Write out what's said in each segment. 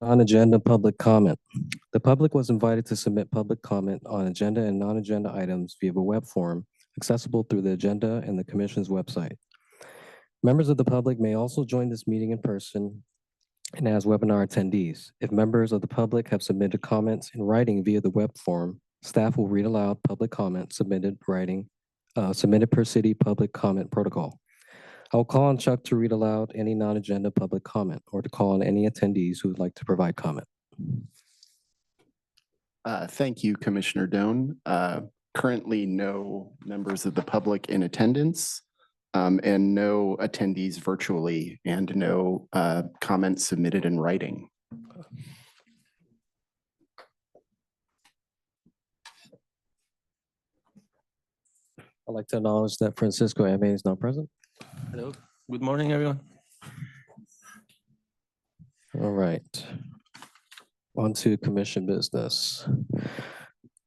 Non-agenda public comment. The public was invited to submit public comment on agenda and non-agenda items via a web form accessible through the agenda and the commission's website. Members of the public may also join this meeting in person and as webinar attendees. If members of the public have submitted comments in writing via the web form, staff will read aloud public comments submitted per city public comment protocol. I will call on Chuck to read aloud any non-agenda public comment or to call on any attendees who would like to provide comment. Thank you, Commissioner Doan. Currently, no members of the public in attendance and no attendees virtually and no comments submitted in writing. I'd like to acknowledge that Francisco M.A. is not present. Hello, good morning, everyone. All right. On to commission business.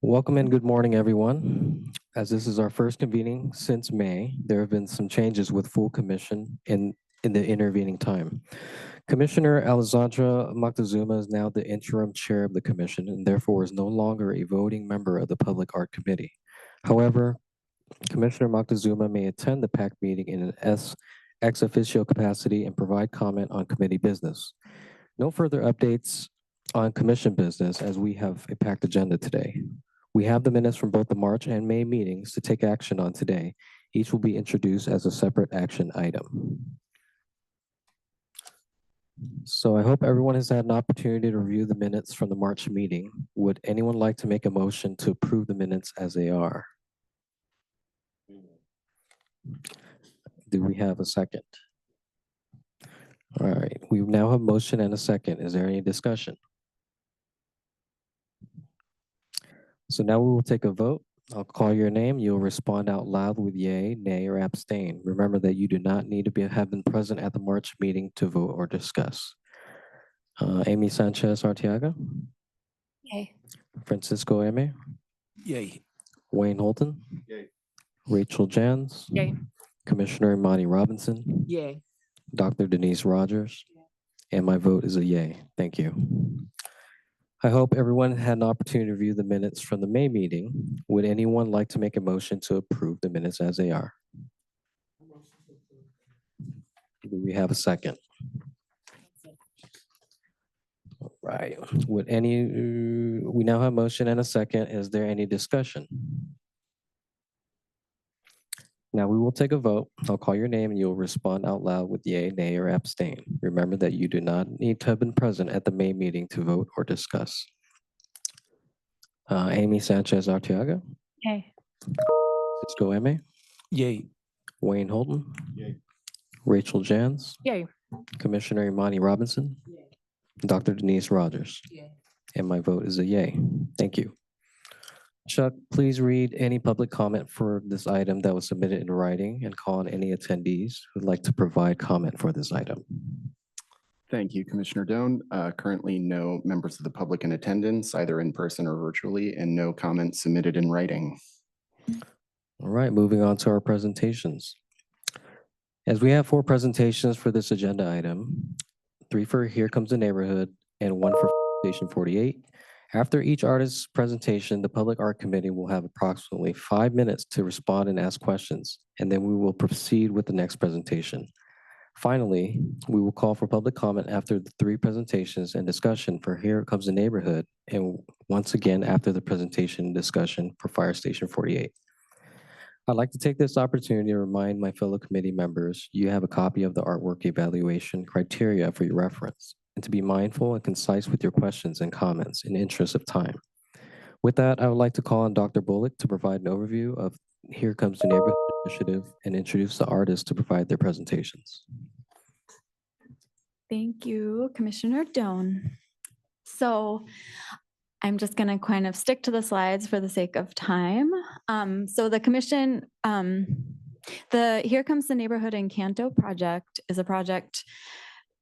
Welcome and good morning, everyone. As this is our first convening since May, there have been some changes with full commission in the intervening time. Commissioner Alessandra Moctezuma is now the interim chair of the commission and therefore is no longer a voting member of the Public Art Committee. However, Commissioner Moctezuma may attend the PAC meeting in an ex officio capacity and provide comment on committee business. No further updates on commission business as we have a packed agenda today. We have the minutes from both the March and May meetings to take action on today. Each will be introduced as a separate action item. So I hope everyone has had an opportunity to review the minutes from the March meeting. Would anyone like to make a motion to approve the minutes as they are? Do we have a second? All right, we now have a motion and a second. Is there any discussion? So now we will take a vote. I'll call your name. You'll respond out loud with yay, nay, or abstain. Remember that you do not need to have been present at the March meeting to vote or discuss. Amy Sanchez Arteaga. Yay. Francisco M.A. Yay. Wayne Holton. Yay. Rachel Jans. Yay. Commissioner Imani Robinson. Yay. Dr. Denise Rogers. And my vote is a yay. Thank you. I hope everyone had an opportunity to review the minutes from the May meeting. Would anyone like to make a motion to approve the minutes as they are? Do we have a second? All right. We now have a motion and a second. Is there any discussion? Now we will take a vote. I'll call your name and you'll respond out loud with yay, nay, or abstain. Remember that you do not need to have been present at the May meeting to vote or discuss. Amy Sanchez Arteaga. Yay. Cisco M.A. Yay. Wayne Holton. Yay. Rachel Jans. Yay. Commissioner Imani Robinson. Yay. Dr. Denise Rogers. Yay. And my vote is a yay. Thank you. Chuck, please read any public comment for this item that was submitted in writing and call on any attendees who'd like to provide comment for this item. Thank you, Commissioner Doan. Currently, no members of the public in attendance, either in person or virtually, and no comments submitted in writing. All right, moving on to our presentations. As we have 4 presentations for this agenda item, 3 for Here Comes the Neighborhood and 1 for Station 48. After each artist's presentation, the Public Art Committee will have approximately 5 minutes to respond and ask questions, and then we will proceed with the next presentation. Finally, we will call for public comment after the 3 presentations and discussion for Here Comes the Neighborhood, and once again after the presentation and discussion for Fire Station 48. I'd like to take this opportunity to remind my fellow committee members you have a copy of the artwork evaluation criteria for your reference, and to be mindful and concise with your questions and comments in the interest of time. With that, I would like to call on Dr. Bullock to provide an overview of Here Comes the Neighborhood initiative and introduce the artists to provide their presentations. Thank you, Commissioner Doan. So I'm just going to kind of stick to the slides for the sake of time. So the commission, the Here Comes the Neighborhood Encanto project is a project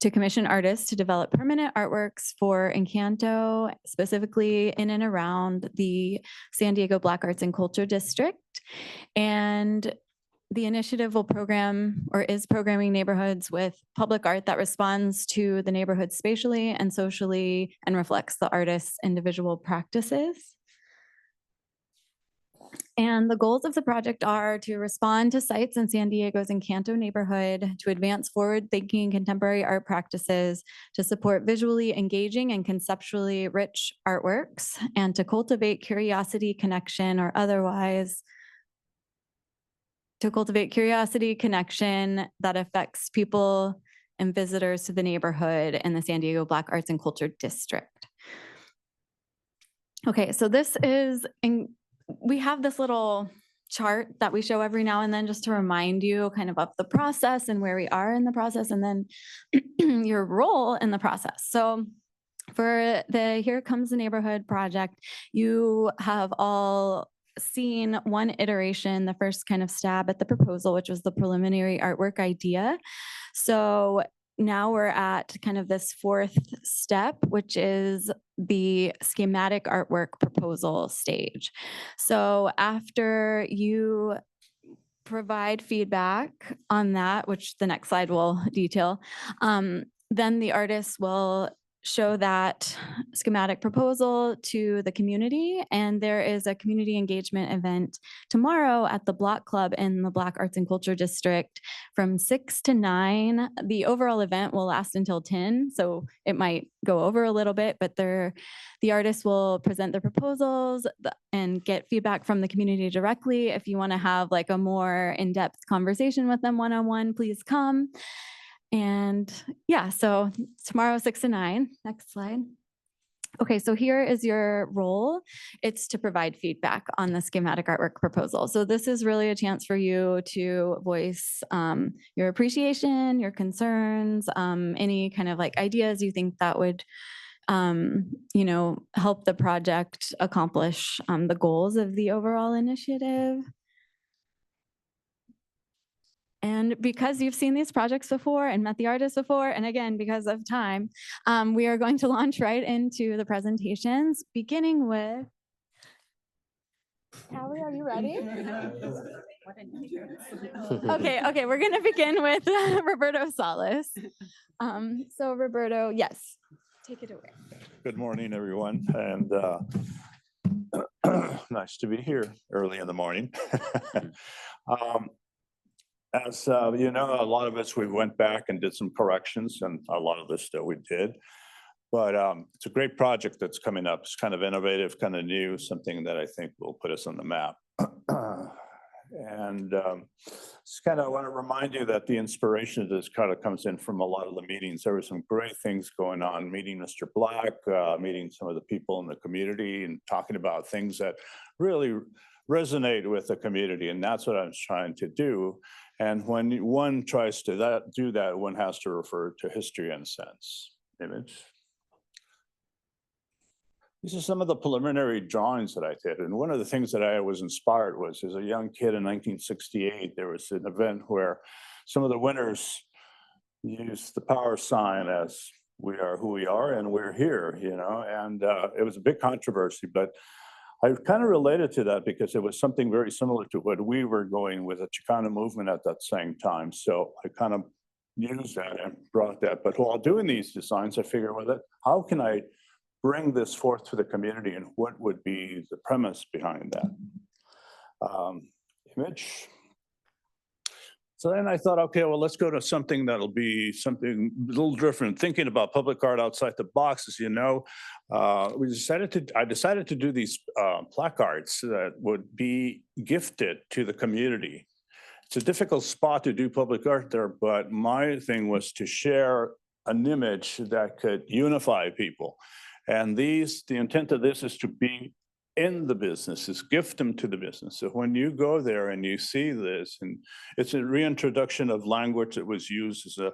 to commission artists to develop permanent artworks for Encanto, specifically in and around the San Diego Black Arts and Culture District. And the initiative will program or is programming neighborhoods with public art that responds to the neighborhood spatially and socially and reflects the artist's individual practices. And the goals of the project are to respond to sites in San Diego's Encanto neighborhood, to advance forward-thinking contemporary art practices, to support visually engaging and conceptually rich artworks, and to cultivate curiosity, connection, or otherwise to cultivate curiosity, connection that affects people and visitors to the neighborhood in the San Diego Black Arts and Culture District. Okay, so this is, we have this little chart that we show every now and then just to remind you kind of the process and where we are in the process and then your role in the process. So for the Here Comes the Neighborhood project, you have all seen one iteration, the first kind of stab at the proposal, which was the preliminary artwork idea. So now we're at kind of this fourth step, which is the schematic artwork proposal stage. So after you provide feedback on that, which the next slide will detail, then the artist will show that schematic proposal to the community. And there is a community engagement event tomorrow at the Block Club in the Black Arts and Culture District from 6 to 9. The overall event will last until 10, so it might go over a little bit, but the artists will present their proposals and get feedback from the community directly. If you want to have like a more in-depth conversation with them one-on-one, please come. And yeah, so tomorrow, 6 to 9. Next slide. Okay, so here is your role. It's to provide feedback on the schematic artwork proposal. So this is really a chance for you to voice your appreciation, your concerns, any kind of like ideas you think that would help the project accomplish the goals of the overall initiative. And because you've seen these projects before and met the artists before, and again, because of time, we are going to launch right into the presentations, beginning with, Callie, are you ready? Okay, we're gonna begin with Roberto Salas. So Roberto, yes, take it away. Good morning, everyone, and nice to be here early in the morning. As you know, a lot of us, we went back and did some corrections, and a lot of this that we did. But it's a great project that's coming up. It's kind of innovative, kind of new, something that I think will put us on the map. And just kind of want to remind you that the inspiration of this kind of comes in from a lot of the meetings. There were some great things going on, meeting Mr. Black, meeting some of the people in the community and talking about things that really resonate with the community. And that's what I was trying to do. And when one tries to do that, one has to refer to history in a sense. Image. These are some of the preliminary drawings that I did. And one of the things that I was inspired was, as a young kid in 1968, there was an event where some of the winners used the power sign as "we are who we are and we're here," you know, and it was a big controversy, but I kind of related to that because it was something very similar to what we were going with the Chicano movement at that same time. So I kind of used that and brought that. But while doing these designs, I figured, well, how can I bring this forth to the community and what would be the premise behind that? Image. So then I thought, okay, well, let's go to something that'll be something a little different. Thinking about public art outside the box, as you know, I decided to do these placards that would be gifted to the community. It's a difficult spot to do public art there, but my thing was to share an image that could unify people. And the intent of this is to be in the business, is gift them to the business. So when you go there and you see this, and it's a reintroduction of language that was used as a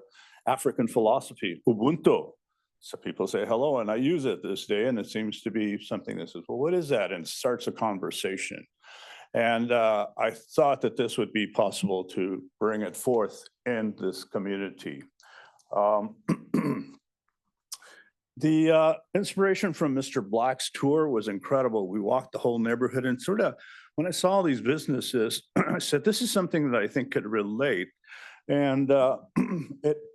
African philosophy, Ubuntu. So people say hello, and I use it this day, and it seems to be something that says, well, what is that? And it starts a conversation. And I thought that this would be possible to bring it forth in this community. The inspiration from Mr. Black's tour was incredible. We walked the whole neighborhood and sort of when I saw these businesses, I said, this is something that I think could relate. And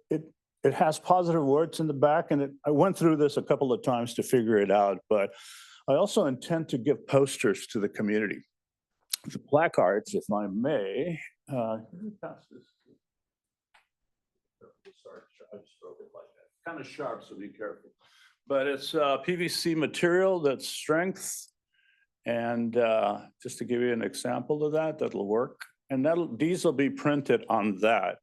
it has positive words in the back, and I went through this a couple of times to figure it out, but I also intend to give posters to the community. The placards, if I may. Can you pass this? Sorry, I just broke it like that. Kind of sharp, so be careful. But it's PVC material that's strength. And just to give you an example of that, that'll work. And these will be printed on that.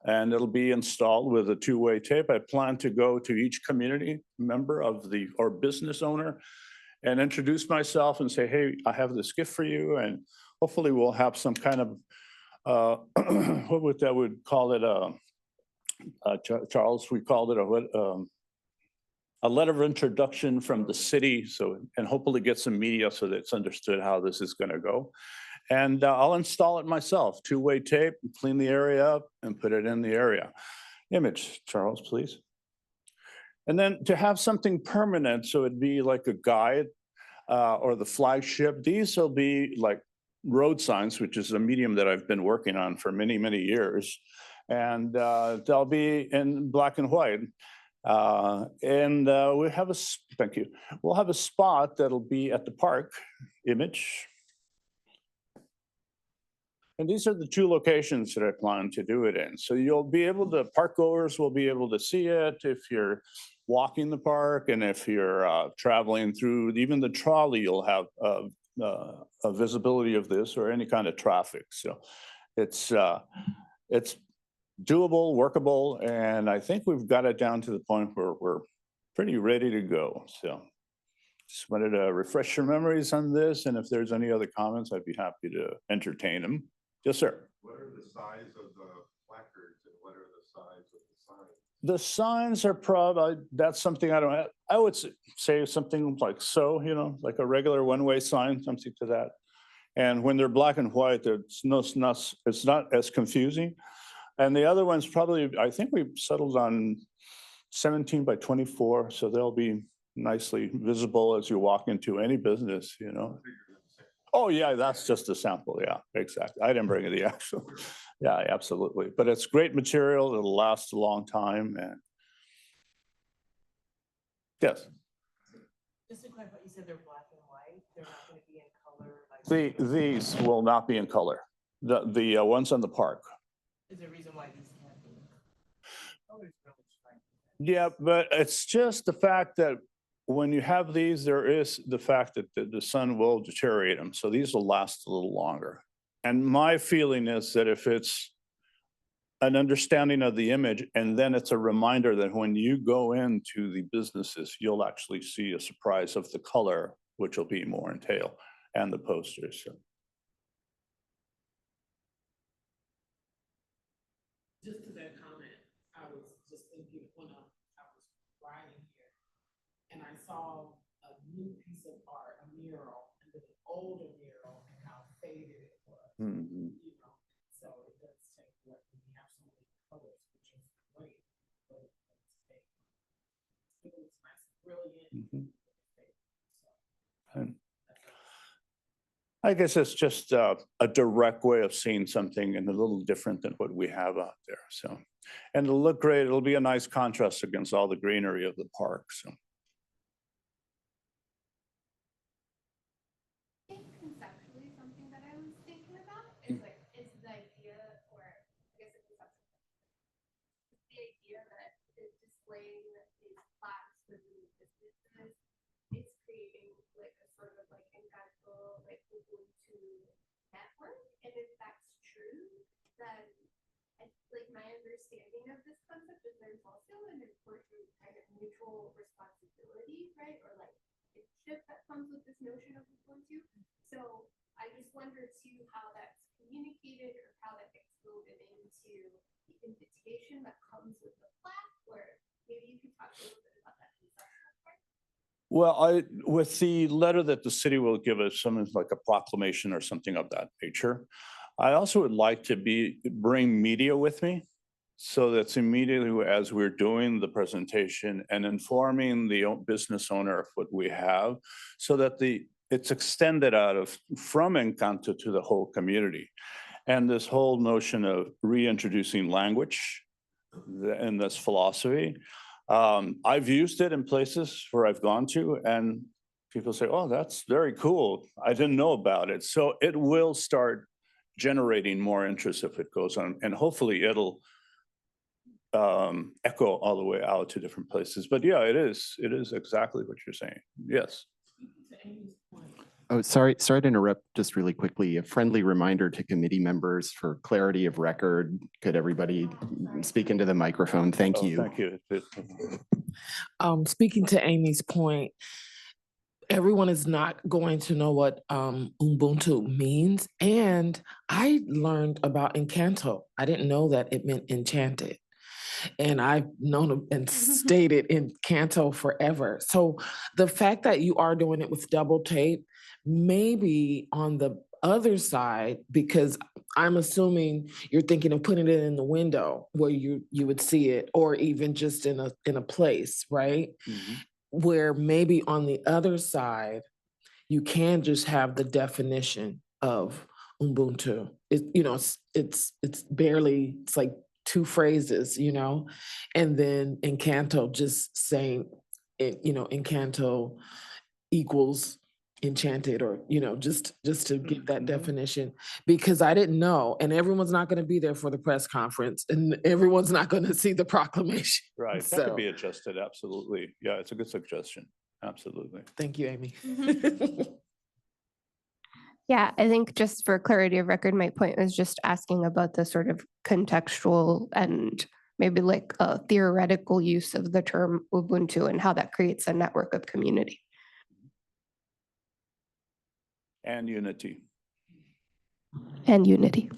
And it'll be installed with a two-way tape. I plan to go to each community member or business owner and introduce myself and say, hey, I have this gift for you. And hopefully we'll have some kind of, what would that would call it? Charles, we called it a letter of introduction from the city. So, and hopefully get some media so that it's understood how this is gonna go. And I'll install it myself, two-way tape, clean the area up and put it in the area. Image, Charles, please. And then to have something permanent, so it'd be like a guide or the flagship. These will be like road signs, which is a medium that I've been working on for many, many years. And they'll be in black and white. We have thank you. We'll have a spot that'll be at the park, image. And these are the two locations that I plan to do it in. So you'll be able to, park goers will be able to see it if you're walking the park, and if you're traveling through even the trolley, you'll have a visibility of this or any kind of traffic. So it's doable, workable, and I think we've got it down to the point where we're pretty ready to go. So just wanted to refresh your memories on this, and if there's any other comments, I'd be happy to entertain them. Yes, sir. What are the size of the placards and what are the size of the signs? The signs are probably, that's something I would say something like so, like a regular one-way sign, something to that. And when they're black and white, it's not as confusing. And the other one's probably, I think we've settled on 17 by 24, so they'll be nicely visible as you walk into any business, Oh, yeah, that's just a sample. Yeah, exactly. I didn't bring the actual. Yeah, absolutely. But it's great material. It'll last a long time. And yes. Just to clarify, you said they're black and white. They're not going to be in color. These will not be in color. The ones on the park. Is there a reason why these can't be? Color's really striking. Yeah, but it's just the fact that when you have these, there is the fact that the sun will deteriorate them. So these will last a little longer. And my feeling is that if it's an understanding of the image, and then it's a reminder that when you go into the businesses, you'll actually see a surprise of the color, which will be more entail, and the posters. So. Just to that comment, I was just thinking when I was riding here, and I saw a new piece of art, a mural, and then an older mural, and how faded it was. Mm-hmm. So it does take what we have so many colors, which is great, but it's fake. It looks nice, brilliant. Mm-hmm. I guess it's just a direct way of seeing something and a little different than what we have out there. So, and it'll look great. It'll be a nice contrast against all the greenery of the park. So. I think conceptually something that I was thinking about is like, it's the idea, or I guess it's the idea that is displaying these plaques for the businesses is creating like a sort of like impactful, like Ubuntu network. And if that's true, then like my understanding of this concept is there's also an important kind of mutual responsibility, right? Or like shift that comes with this notion of Ubuntu. So I just wonder too how that's communicated or how that gets woven into the invitation that comes with the plaque, or maybe you could talk a little bit about that. Well, with the letter that the city will give us, something like a proclamation or something of that nature, I also would like to bring media with me. So that's immediately as we're doing the presentation and informing the business owner of what we have, so that it's extended out of from Encanto to the whole community. And this whole notion of reintroducing language and this philosophy, I've used it in places where I've gone to, and people say, oh, that's very cool. I didn't know about it. So it will start generating more interest if it goes on, and hopefully it'll echo all the way out to different places. But yeah, it is exactly what you're saying. Yes. To Amy's point, Oh, sorry to interrupt just really quickly. A friendly reminder to committee members for clarity of record. Could everybody speak into the microphone? Thank Oh, you. thank you. Speaking to Amy's point, everyone is not going to know what Ubuntu means. And I learned about Encanto. I didn't know that it meant enchanted. And I've known and stated Encanto forever. So the fact that you are doing it with double tape, maybe on the other side, because I'm assuming you're thinking of putting it in the window where you would see it, or even just in a place, right? Mhm. Where maybe on the other side, you can just have the definition of Ubuntu. It's barely, it's like 2 phrases, and then Encanto just saying, Encanto equals enchanted, or, just to give that definition, because I didn't know, and everyone's not going to be there for the press conference, and everyone's not going to see the proclamation. Right, that So, could be adjusted, absolutely. Yeah, it's a good suggestion, absolutely. thank you, Amy. Yeah, I think just for clarity of record, my point was just asking about the sort of contextual and maybe like a theoretical use of the term Ubuntu and how that creates a network of community. And unity. And unity.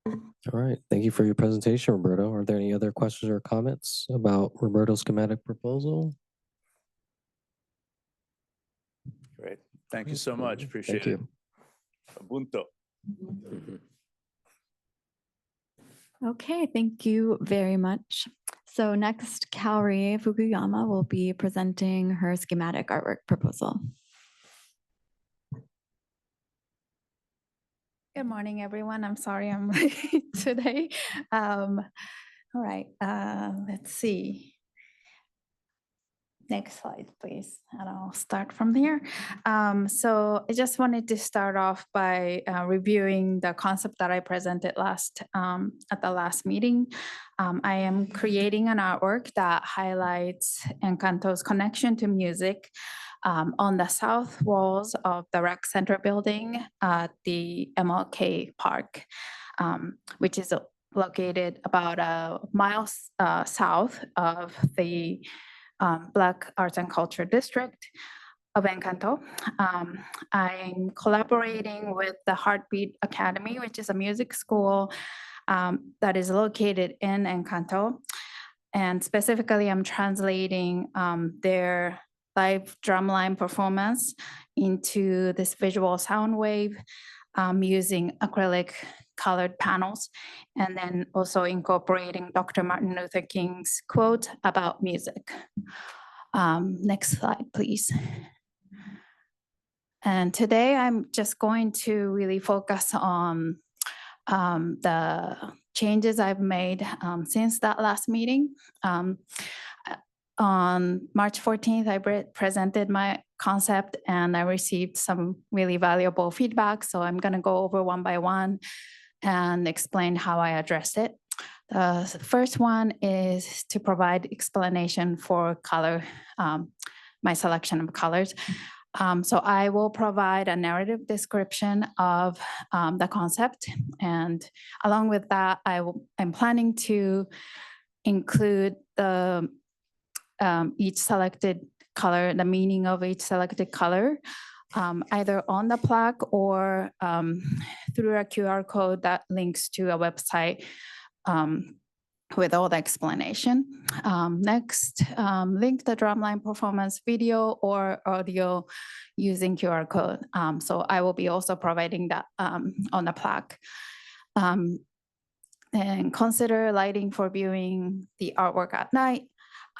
All right, thank you for your presentation, Roberto. Are there any other questions or comments about Roberto's schematic proposal? Great, thank you so much, appreciate Thank it. you. Ubuntu. Okay, thank you very much. So next, Kaori Fukuyama will be presenting her schematic artwork proposal. Good morning, everyone. I'm sorry I'm late today. All right, let's see. Next slide, please, and I'll start from here. So I just wanted to start off by reviewing the concept that I presented at the last meeting. I am creating an artwork that highlights Encanto's connection to music on the south walls of the rec center building at the MLK Park, which is located about a mile south of the Black Arts and Culture District of Encanto. I'm collaborating with the Heartbeat Academy, which is a music school that is located in Encanto. And specifically, I'm translating their live drumline performance into this visual sound wave using acrylic colored panels, and then also incorporating Dr. Martin Luther King's quote about music. Next slide, please. And today I'm just going to really focus on the changes I've made since that last meeting. On March 14th, I presented my concept and I received some really valuable feedback. So I'm going to go over one by one and explain how I addressed it. The first one is to provide explanation for color, my selection of colors. So I will provide a narrative description of the concept. And along with that, I'm planning to include the each selected color, the meaning of each selected color, either on the plaque or through a QR code that links to a website with all the explanation. Next, link the drumline performance video or audio using QR code. So I will be also providing that on the plaque. And consider lighting for viewing the artwork at night.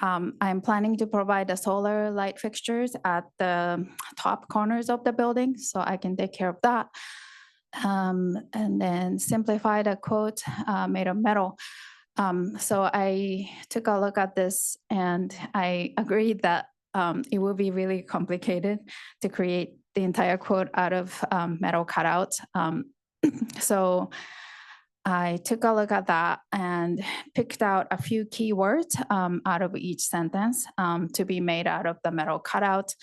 I'm planning to provide the solar light fixtures at the top corners of the building, so I can take care of that. And then simplify the quote made of metal. So I took a look at this and I agreed that it will be really complicated to create the entire quote out of metal cutouts. So I took a look at that and picked out a few keywords out of each sentence to be made out of the metal cutout.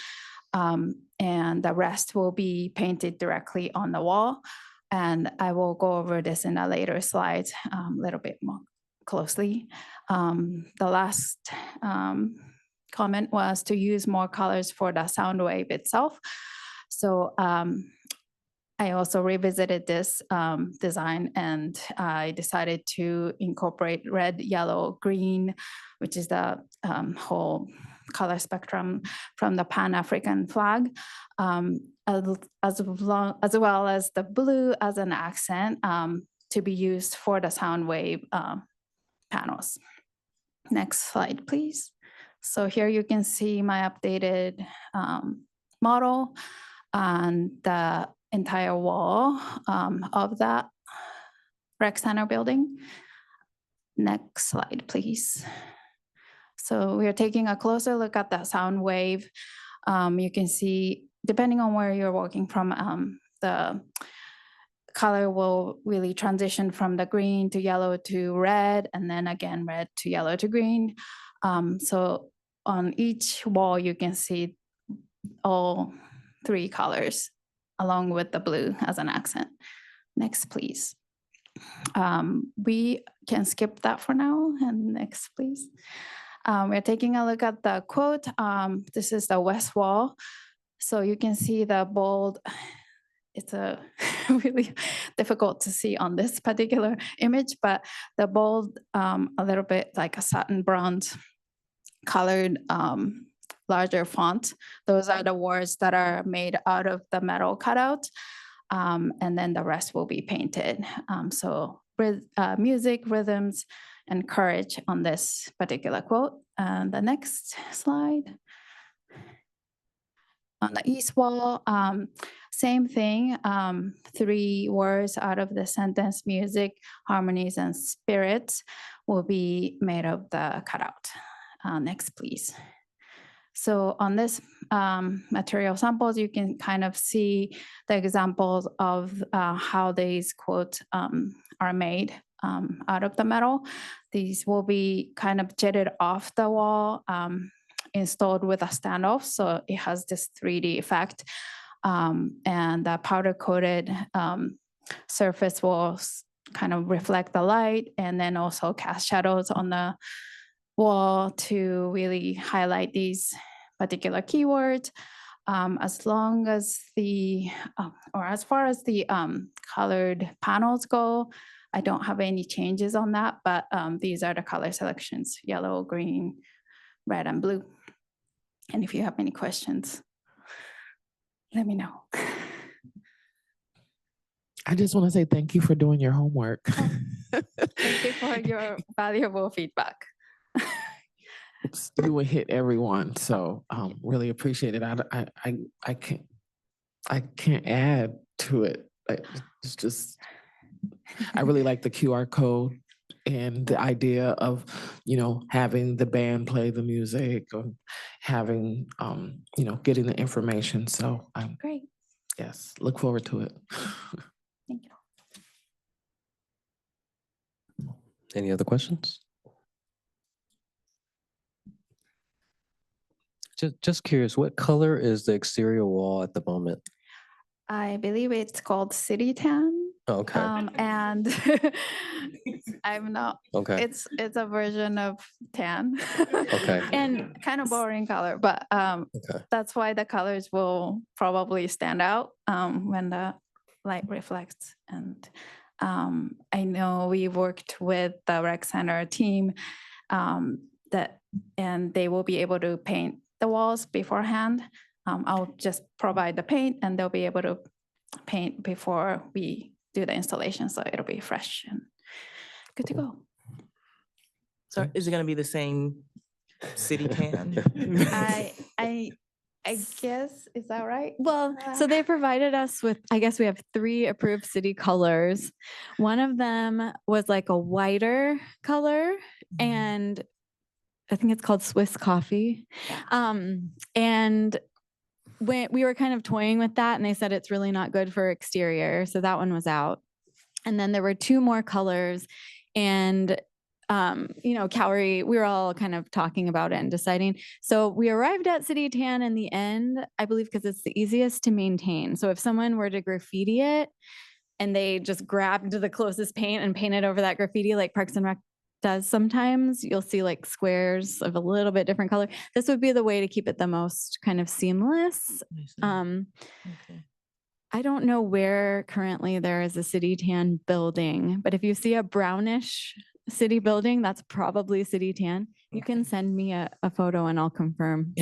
And the rest will be painted directly on the wall. And I will go over this in a later slide a little bit more closely. The last comment was to use more colors for the sound wave itself. So I also revisited this design and I decided to incorporate red, yellow, green, which is the whole color spectrum from the Pan-African flag, as well as the blue as an accent to be used for the sound wave panels. Next slide, please. So here you can see my updated model and the entire wall of that rec center building. Next slide, please. So we are taking a closer look at the sound wave. You can see, depending on where you're working from, the color will really transition from the green to yellow to red, and then again, red to yellow to green. So on each wall, you can see all three colors along with the blue as an accent. Next, please. We can skip that for now, and next, please. We're taking a look at the quote. This is the west wall. So you can see the bold, it's a really difficult to see on this particular image, but the bold, a little bit like a satin bronze colored larger font. Those are the words that are made out of the metal cutout. And then the rest will be painted. So music, rhythms, and courage on this particular quote. And the next slide. On the east wall, same thing, 3 words out of the sentence, music, harmonies, and spirits will be made of the cutout. Next, please. So on this material samples, you can kind of see the examples of how these quotes are made out of the metal. These will be kind of jetted off the wall, installed with a standoff, so it has this 3D effect. And the powder coated surface will kind of reflect the light and then also cast shadows on the wall to really highlight these particular keywords. As long as the, or as far as the colored panels go, I don't have any changes on that, but these are the color selections: yellow, green, red, and blue. And if you have any questions, let me know. I just want to say thank you for doing your homework. Thank you for your valuable feedback. You will hit everyone, so really appreciate it. I can't add to it. It's just, I really like the QR code and the idea of, having the band play the music or having, getting the information. So I'm Great. yes, look forward to it. Thank you. Any other questions? Just curious, what color is the exterior wall at the moment? I believe it's called City Tan. Okay, And I'm not, okay, it's a version of tan. Okay. And kind of boring color, but okay. that's why the colors will probably stand out when the light reflects. And I know we worked with the rec center team and they will be able to paint the walls beforehand. I'll just provide the paint and they'll be able to paint before we do the installation, so it'll be fresh and good to go. So is it gonna be the same City tan? I guess, is that right? Well, so they provided us with, I guess we have 3 approved city colors. One of them was like a whiter color, and I think it's called Swiss coffee. And when we were kind of toying with that, and they said it's really not good for exterior, so that one was out. And then there were 2 more colors, and you know, Cowrie, we were all kind of talking about it and deciding. So we arrived at City Tan in the end, I believe, because it's the easiest to maintain. So if someone were to graffiti it and they just grabbed the closest paint and painted over that graffiti, like Parks and Rec does sometimes, you'll see like squares of a little bit different color. This would be the way to keep it the most kind of seamless. I don't know where currently there is a City Tan building, but if you see a brownish city building, that's probably City Tan. You can send me a photo and I'll confirm.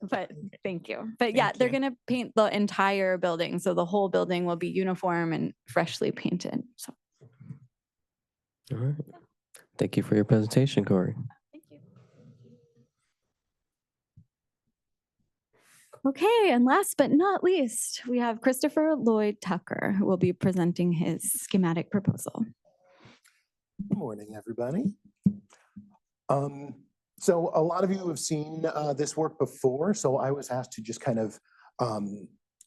But thank you. But yeah, they're going to paint the entire building. So the whole building will be uniform and freshly painted. So. All right. Thank you for your presentation, Corey. Thank you. Okay, and last but not least, we have Christopher Lloyd Tucker, who will be presenting his schematic proposal. Good morning, everybody. So a lot of you have seen this work before, so I was asked to just kind of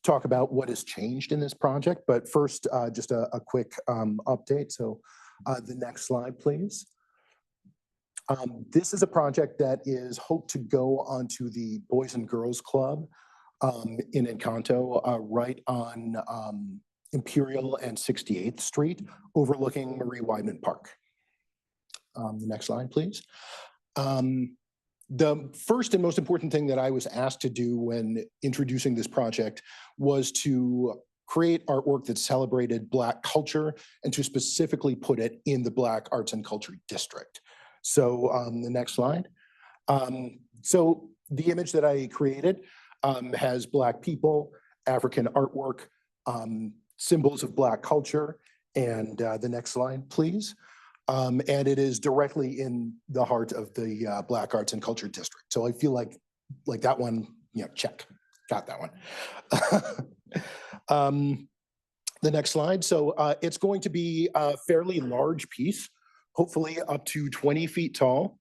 talk about what has changed in this project. But first, just a quick update. So the next slide, please. This is a project that is hoped to go onto the Boys and Girls Club in Encanto, right on Imperial and 68th Street, overlooking Marie Weidman Park. The next slide, please. The first and most important thing that I was asked to do when introducing this project was to create artwork that celebrated Black culture and to specifically put it in the Black Arts and Culture District. So the next slide. So the image that I created has Black people, African artwork, symbols of Black culture, and the next slide, please. And it is directly in the heart of the Black Arts and Culture District. So I feel like that one, you know, check, got that one. The next slide. So it's going to be a fairly large piece, hopefully up to 20 feet tall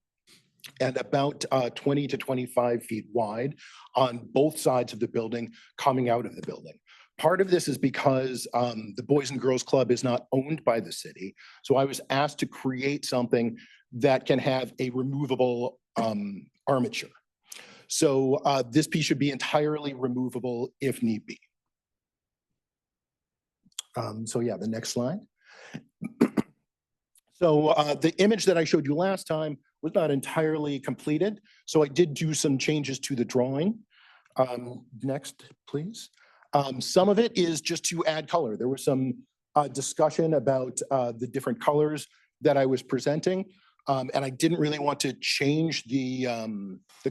and about 20 to 25 feet wide on both sides of the building, coming out of the building. Part of this is because the Boys and Girls Club is not owned by the city. So I was asked to create something that can have a removable armature. So this piece should be entirely removable if need be. So yeah, the next slide. So the image that I showed you last time was not entirely completed. So I did do some changes to the drawing. Next, please. Some of it is just to add color. There was some discussion about the different colors that I was presenting. And I didn't really want to change the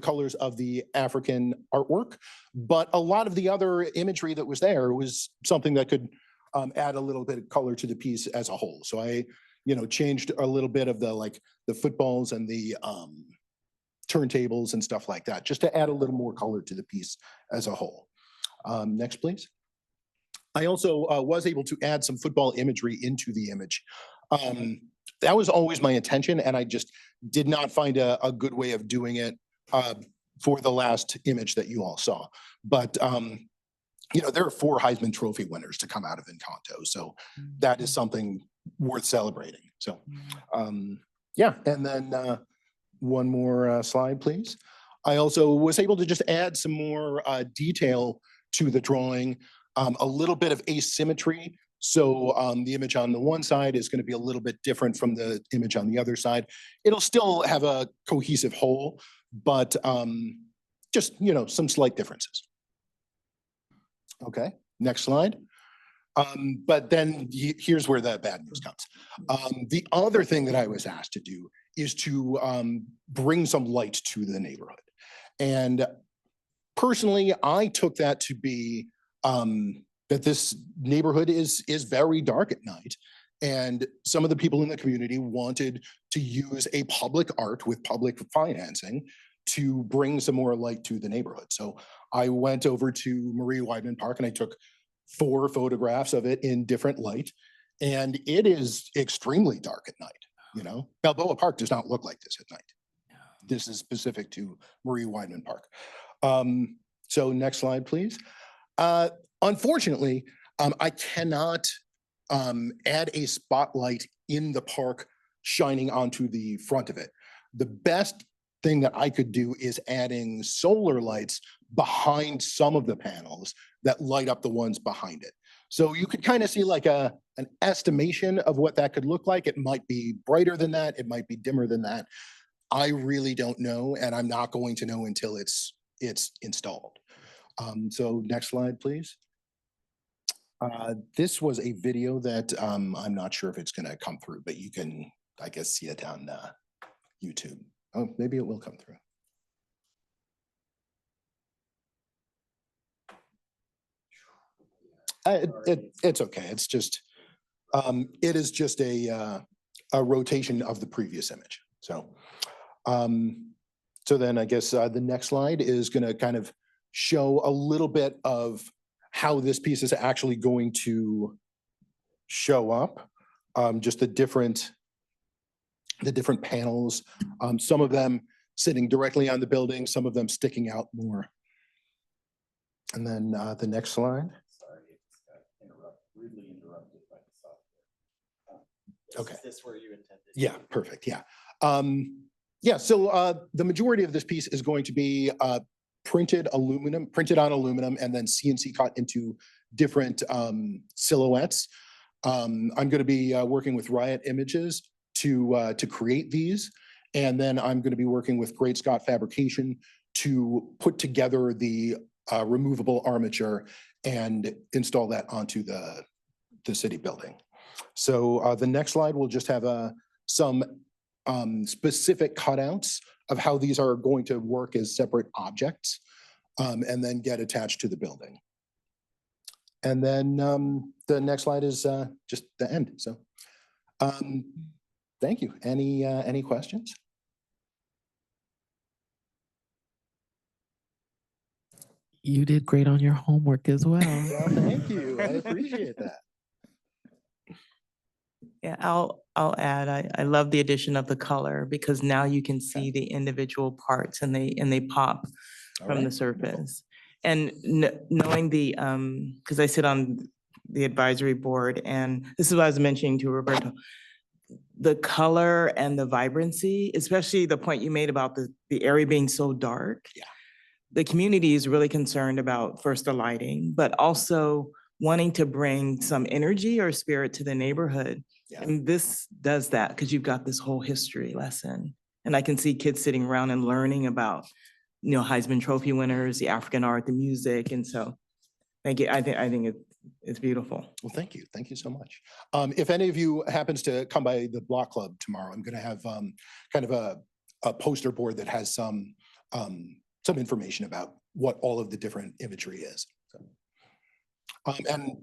colors of the African artwork, but a lot of the other imagery that was there was something that could add a little bit of color to the piece as a whole. So I, you know, changed a little bit of the footballs and the turntables and stuff like that, just to add a little more color to the piece as a whole. Next, please. I also was able to add some football imagery into the image. That was always my intention, and I just did not find a good way of doing it for the last image that you all saw. But you know, there are 4 Heisman Trophy winners to come out of Encanto, so that is something worth celebrating. So yeah, and then one more slide, please. I also was able to just add some more detail to the drawing, a little bit of asymmetry. So the image on the one side is going to be a little bit different from the image on the other side. It'll still have a cohesive whole, but just, you know, some slight differences. Okay, next slide. But then here's where the bad news comes. The other thing that I was asked to do is to bring some light to the neighborhood. And personally, I took that to be that this neighborhood is very dark at night. And some of the people in the community wanted to use a public art with public financing to bring some more light to the neighborhood. So I went over to Marie Weidman Park and I took 4 photographs of it in different light. And it is extremely dark at night, you know? Balboa Park does not look like this at night. This is specific to Marie Weidman Park. So next slide, please. Unfortunately, I cannot add a spotlight in the park shining onto the front of it. The best thing that I could do is adding solar lights behind some of the panels that light up the ones behind it. So you could kind of see like an estimation of what that could look like. It might be brighter than that. It might be dimmer than that. I really don't know, and I'm not going to know until it's installed. So next slide, please. This was a video that I'm not sure if it's going to come through, but you can, I guess, see it on YouTube. Oh, maybe it will come through. It's okay. It's just, it is just a rotation of the previous image. So, so then I guess the next slide is going to kind of show a little bit of how this piece is actually going to show up. Just the different panels, some of them sitting directly on the building, some of them sticking out more. And then the next slide. Sorry, it's rudely interrupted by the software. Okay. Is this where you intended? Yeah, perfect. Yeah. Yeah, so the majority of this piece is going to be printed on aluminum, and then CNC cut into different silhouettes. I'm going to be working with Riot Images to create these, and then I'm going to be working with Great Scott Fabrication to put together the removable armature and install that onto the city building. So the next slide will just have some specific cutouts of how these are going to work as separate objects, and then get attached to the building. And then the next slide is just the end. So thank you. Any questions? You did great on your homework as well. Well, thank you. I appreciate that. Yeah, I'll add, I love the addition of the color because now you can see the individual parts and they pop All from right. the surface. And knowing the, because I sit on the advisory board, and this is what I was mentioning to Roberto, the color and the vibrancy, especially the point you made about the area being so dark. Yeah. The community is really concerned about first the lighting, but also wanting to bring some energy or spirit to the neighborhood. Yeah. And this does that because you've got this whole history lesson. And I can see kids sitting around and learning about, you know, Heisman Trophy winners, the African art, the music. And so thank you. I think it's beautiful. Well, thank you. Thank you so much. If any of you happens to come by the Block Club tomorrow, I'm going to have kind of a poster board that has some information about what all of the different imagery is. So, and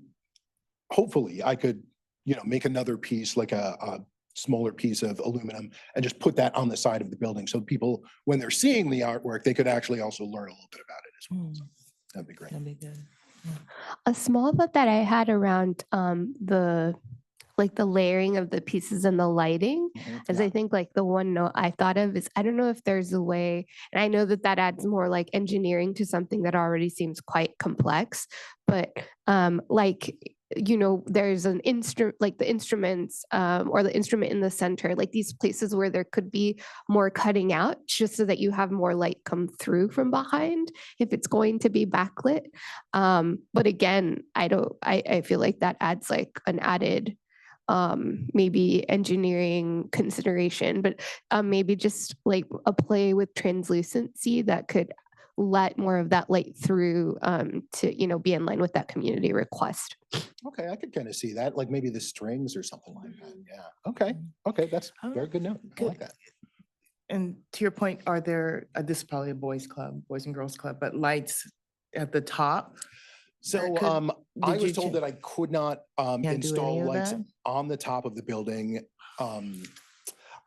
hopefully I could, you know, make another piece, like a smaller piece of aluminum, and just put that on the side of the building. So people, when they're seeing the artwork, they could actually also learn a little bit about it as well. So that'd be great. That'd be good. A small thought that I had around the layering of the pieces and the lighting is, Yeah. I think like the one note I thought of is, I don't know if there's a way, and I know that adds more like engineering to something that already seems quite complex, but like, you know, there's an instrument, like the instruments or the instrument in the center, like these places where there could be more cutting out, just so that you have more light come through from behind if it's going to be backlit. But again, I feel like that adds like an added maybe engineering consideration, but maybe just like a play with translucency that could let more of that light through to, you know, be in line with that community request. Okay, I could kind of see that, like maybe the strings or something like that. Yeah. Okay. Okay, that's very good note. I like that. And to your point, are there, this is probably a boys and girls club, but lights at the top? So, could- I did was you told check? that I could not, Can't do any install of lights that? on the top of the building.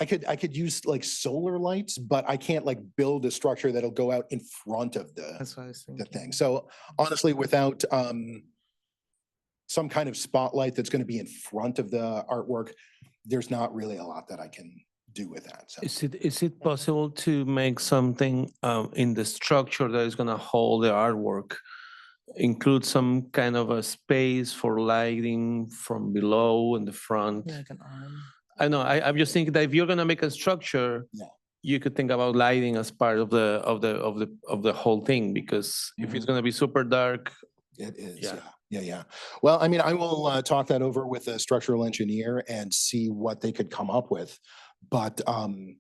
I could use like solar lights, but I can't like build a structure that'll go out in front of That's what I was the thinking. thing. So honestly, without, some kind of spotlight that's gonna be in front of the artwork, there's not really a lot that I can do with that, so. Is it possible to make something in the structure that is gonna hold the artwork? Include some kind of a space for lighting from below and the front? Like an arm. I know, I'm just thinking that if you're gonna make a structure, Yeah. you could think about lighting as part of the whole thing, because if it's Mhm. gonna be super dark, It is, Yeah. yeah. Well, I mean, I will talk that over with a structural engineer and see what they could come up with. But mhm.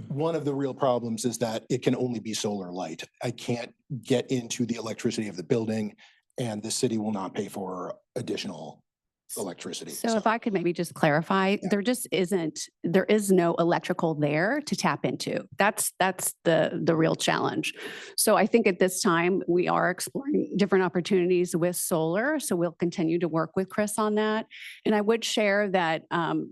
one of the real problems is that it can only be solar light. I can't get into the electricity of the building, and the city will not pay for additional electricity. So if I could maybe just clarify, there is no electrical there to tap into. That's the real challenge. So I think at this time, we are exploring different opportunities with solar. So we'll continue to work with Chris on that. And I would share that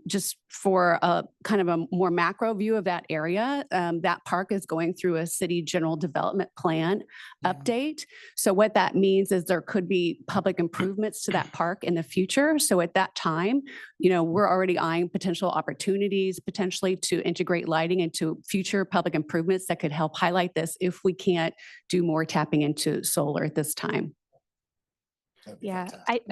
just for a kind of a more macro view of that area, that park is going through a city general development plan update. So what that means is there could be public improvements to that park in the future. So at that time, we're already eyeing potential opportunities, potentially to integrate lighting into future public improvements that could help highlight this if we can't do more tapping into solar at this time. That'd be Yeah, fantastic.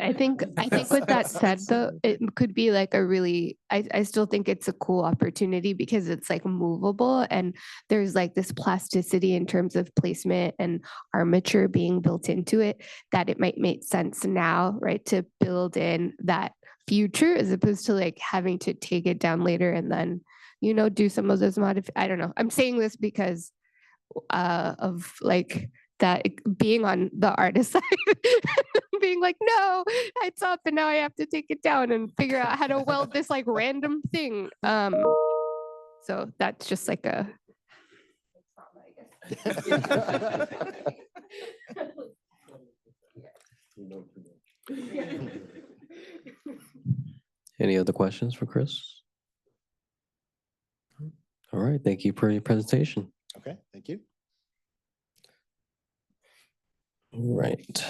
I think with that said, though, it could be like a really, I still think it's a cool opportunity because it's like movable and there's like this plasticity in terms of placement and armature being built into it, that it might make sense now, right, to build in that future as opposed to like having to take it down later and then, do some of those I don't know. I'm saying this because of like that being on the artist side, being like, no, it's up and now I have to take it down and figure out how to weld this like random thing. So that's just like a Any other questions for Chris? All right, thank you for your presentation. Okay, thank you. All right.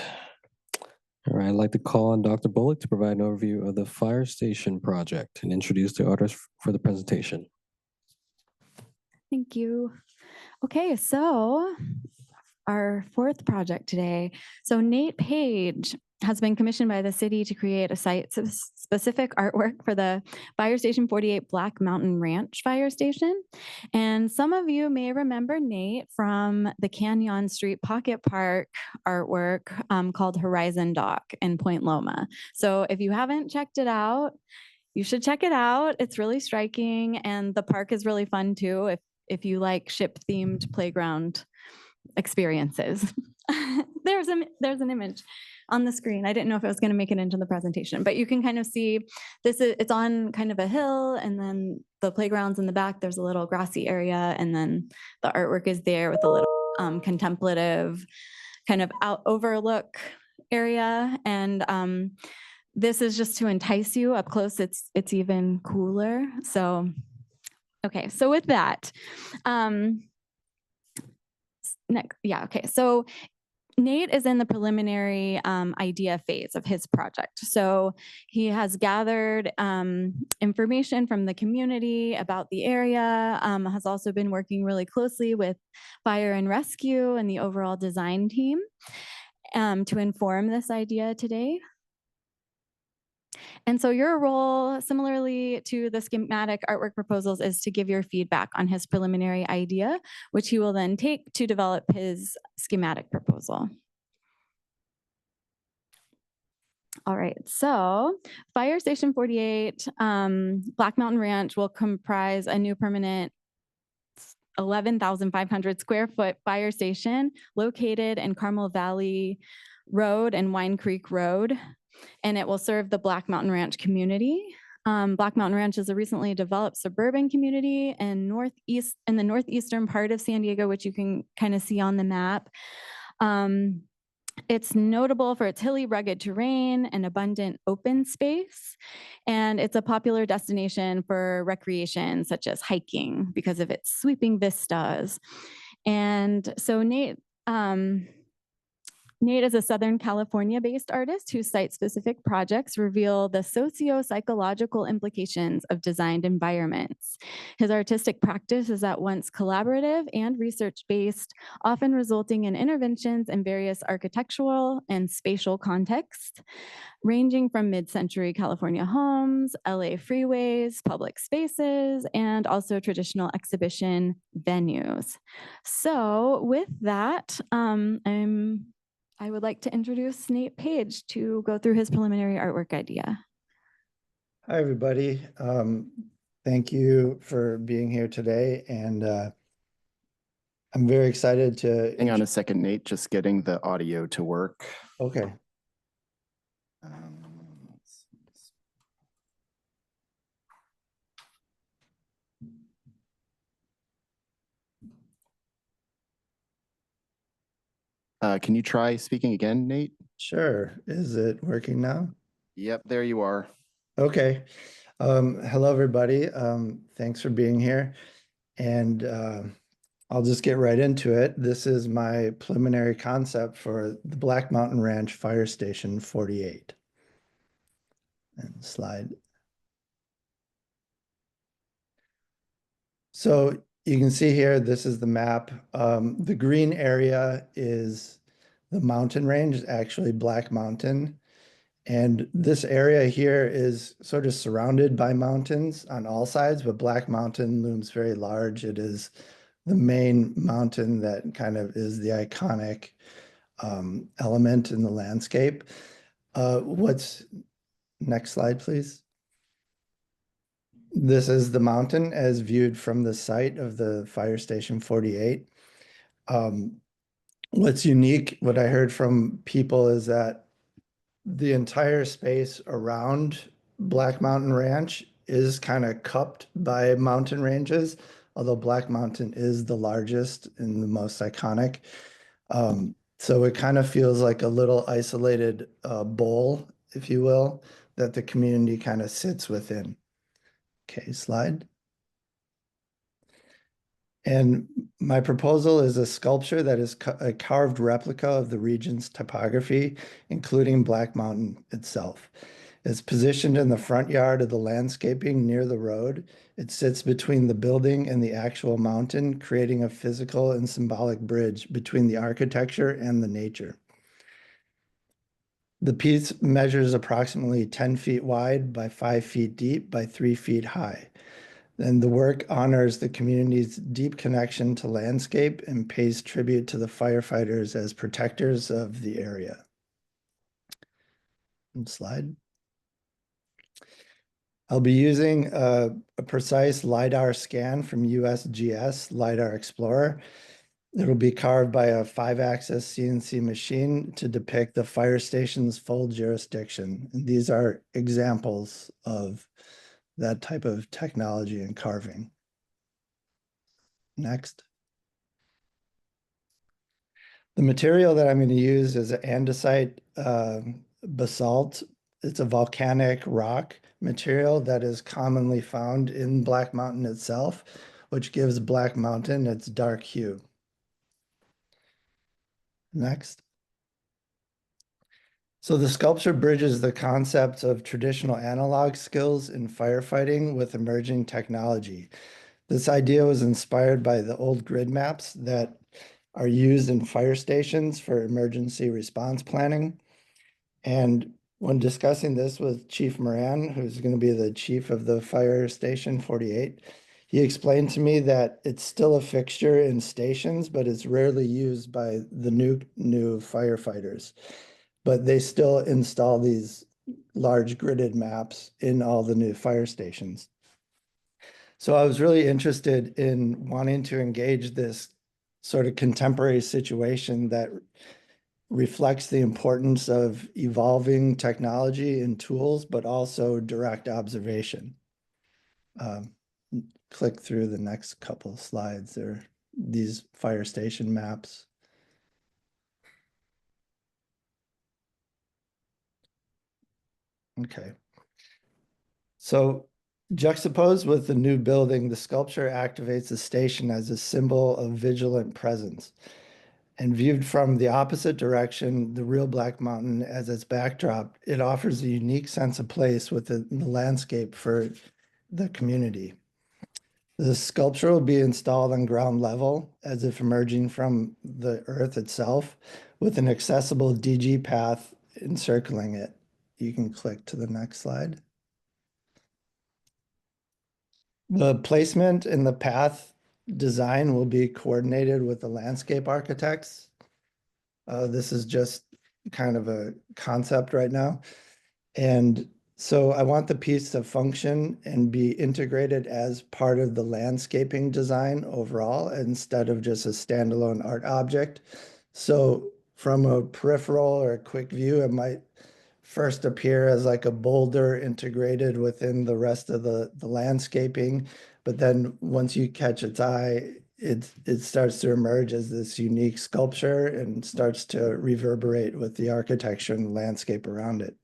All right, I'd like to call on Dr. Bullock to provide an overview of the fire station project and introduce the artist for the presentation. Thank you. Okay, so our fourth project today. So Nate Page has been commissioned by the city to create a site-specific artwork for the Fire Station 48 Black Mountain Ranch Fire Station. And some of you may remember Nate from the Canyon Street Pocket Park artwork called Horizon Dock in Point Loma. So if you haven't checked it out, you should check it out. It's really striking and the park is really fun too if you like ship-themed playground experiences. There's an image on the screen. I didn't know if it was going to make it into the presentation, but you can kind of see it's on kind of a hill and then the playground's in the back. There's a little grassy area and then the artwork is there with a little contemplative kind of overlook area. And this is just to entice you up close. It's even cooler. So, okay. So with that, okay. So Nate is in the preliminary idea phase of his project. So he has gathered information from the community about the area, has also been working really closely with fire and rescue and the overall design team to inform this idea today. And so your role, similarly to the schematic artwork proposals, is to give your feedback on his preliminary idea, which he will then take to develop his schematic proposal. All right, so Fire Station 48, Black Mountain Ranch will comprise a new permanent 11,500 square foot fire station located in Carmel Valley Road and Wine Creek Road, and it will serve the Black Mountain Ranch community. Black Mountain Ranch is a recently developed suburban community in the northeastern part of San Diego, which you can kind of see on the map. It's notable for its hilly, rugged terrain and abundant open space. And it's a popular destination for recreation, such as hiking, because of its sweeping vistas. And so Nate is a Southern California-based artist whose site-specific projects reveal the socio-psychological implications of designed environments. His artistic practice is at once collaborative and research-based, often resulting in interventions in various architectural and spatial contexts, ranging from mid-century California homes, LA freeways, public spaces, and also traditional exhibition venues. So with that, I would like to introduce Nate Page to go through his preliminary artwork idea. Hi, everybody. Thank you for being here today. And I'm very excited to. Hang on a second, Nate, just getting the audio to work. Okay. Can you try speaking again, Nate? Sure. Is it working now? Yep, there you are. Okay. Hello, everybody. Thanks for being here. And I'll just get right into it. This is my preliminary concept for the Black Mountain Ranch Fire Station 48. And slide. So you can see here, this is the map. The green area is the mountain range, actually Black Mountain. And this area here is sort of surrounded by mountains on all sides, but Black Mountain looms very large. It is the main mountain that kind of is the iconic element in the landscape. Next slide, please. This is the mountain as viewed from the site of the Fire Station 48. What's unique, what I heard from people is that the entire space around Black Mountain Ranch is kind of cupped by mountain ranges, although Black Mountain is the largest and the most iconic. So it kind of feels like a little isolated bowl, if you will, that the community kind of sits within. Okay, slide. And my proposal is a sculpture that is a carved replica of the region's topography, including Black Mountain itself. It's positioned in the front yard of the landscaping near the road. It sits between the building and the actual mountain, creating a physical and symbolic bridge between the architecture and the nature. The piece measures approximately 10 feet wide by 5 feet deep by 3 feet high. And the work honors the community's deep connection to landscape and pays tribute to the firefighters as protectors of the area. Slide. I'll be using a precise LiDAR scan from USGS LiDAR Explorer. It'll be carved by a 5-axis CNC machine to depict the fire station's full jurisdiction. And these are examples of that type of technology and carving. Next. The material that I'm going to use is andesite basalt. It's a volcanic rock material that is commonly found in Black Mountain itself, which gives Black Mountain its dark hue. Next. So the sculpture bridges the concepts of traditional analog skills in firefighting with emerging technology. This idea was inspired by the old grid maps that are used in fire stations for emergency response planning. And when discussing this with Chief Moran, who's going to be the chief of the Fire Station 48, he explained to me that it's still a fixture in stations, but it's rarely used by the new firefighters. But they still install these large gridded maps in all the new fire stations. So I was really interested in wanting to engage this sort of contemporary situation that reflects the importance of evolving technology and tools, but also direct observation. Click through the next couple of slides. There are these fire station maps. Okay. So juxtaposed with the new building, the sculpture activates the station as a symbol of vigilant presence. And viewed from the opposite direction, the real Black Mountain as its backdrop, it offers a unique sense of place within the landscape for the community. The sculpture will be installed on ground level as if emerging from the earth itself with an accessible DG path encircling it. You can click to the next slide. The placement in the path design will be coordinated with the landscape architects. This is just kind of a concept right now. And so I want the piece to function and be integrated as part of the landscaping design overall, instead of just a standalone art object. So from a peripheral or a quick view, it might first appear as like a boulder integrated within the rest of the landscaping. But then once you catch its eye, it starts to emerge as this unique sculpture and starts to reverberate with the architecture and the landscape around it.